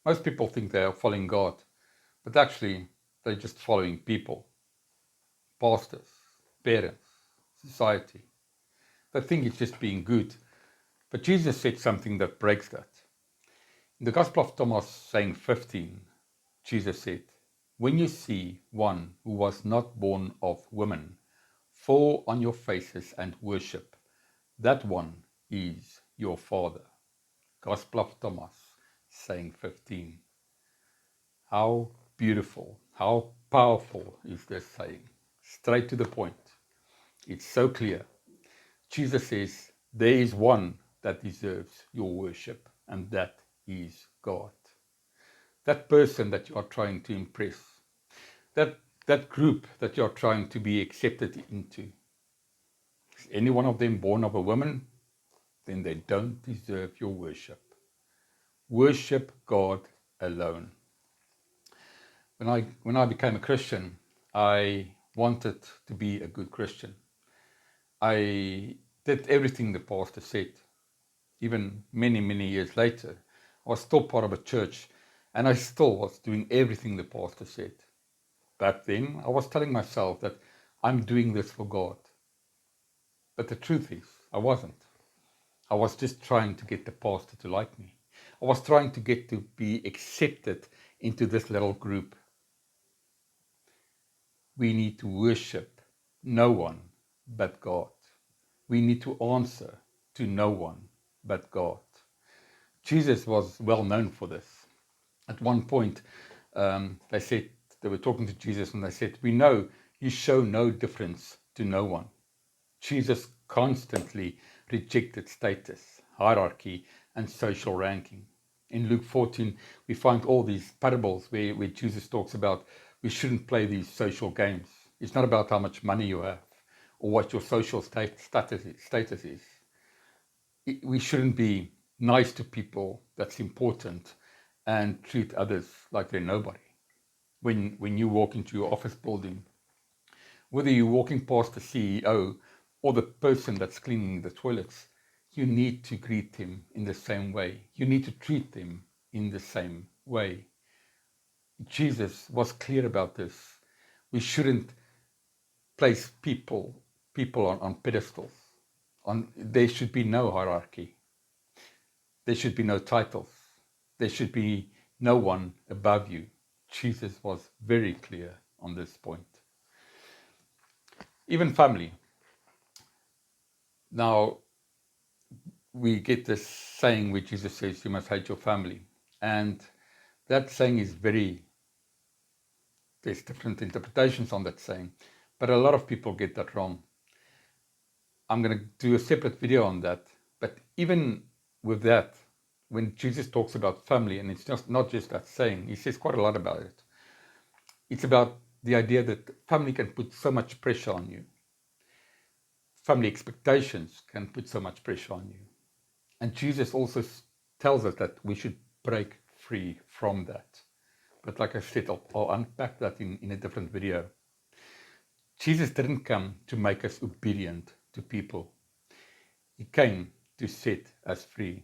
Most people think they are following God, but actually they're just following people, pastors, parents, society. They think it's just being good. But Jesus said something that breaks that. In the Gospel of Thomas, saying 15, Jesus said, "When you see one who was not born of woman fall on your faces and worship, that one is your Father." Gospel of Thomas, saying 15. How beautiful, how powerful is this saying? Straight to the point. It's so clear. Jesus says, there is one that deserves your worship, and that is God. That person that you are trying to impress, that group that you are trying to be accepted into, is any one of them born of a woman? Then they don't deserve your worship. Worship God alone. When I became a Christian, I wanted to be a good Christian. I did everything the pastor said. Even many, many years later, I was still part of a church, and I still was doing everything the pastor said. Back then, I was telling myself that I'm doing this for God. But the truth is, I wasn't. I was just trying to get the pastor to like me. I was trying to get to be accepted into this little group. We need to worship no one but God. We need to answer to no one but God. Jesus was well known for this. At one point, they were talking to Jesus and they said, "We know you show no difference to no one." Jesus constantly rejected status, hierarchy, and social ranking. In Luke 14, we find all these parables where Jesus talks about we shouldn't play these social games. It's not about how much money you have or what your social status is. We shouldn't be nice to people, that's important, and treat others like they're nobody. When you walk into your office building, whether you're walking past the CEO or the person that's cleaning the toilets, you need to greet them in the same way. You need to treat them in the same way. Jesus was clear about this. We shouldn't place people on pedestals. There should be no hierarchy. There should be no titles. There should be no one above you. Jesus was very clear on this point. Even family. Now, we get this saying where Jesus says, you must hate your family. And that saying is there's different interpretations on that saying, but a lot of people get that wrong. I'm going to do a separate video on that. But even with that, when Jesus talks about family, and it's just not just that saying, he says quite a lot about it. It's about the idea that family can put so much pressure on you. Family expectations can put so much pressure on you. And Jesus also tells us that we should break free from that. But like I said, I'll unpack that in a different video. Jesus didn't come to make us obedient to people. He came to set us free.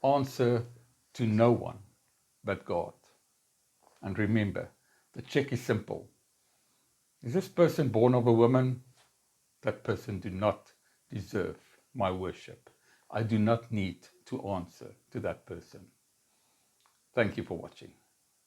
Answer to no one but God. And remember, the check is simple. Is this person born of a woman? That person do not deserve my worship. I do not need to answer to that person. Thank you for watching.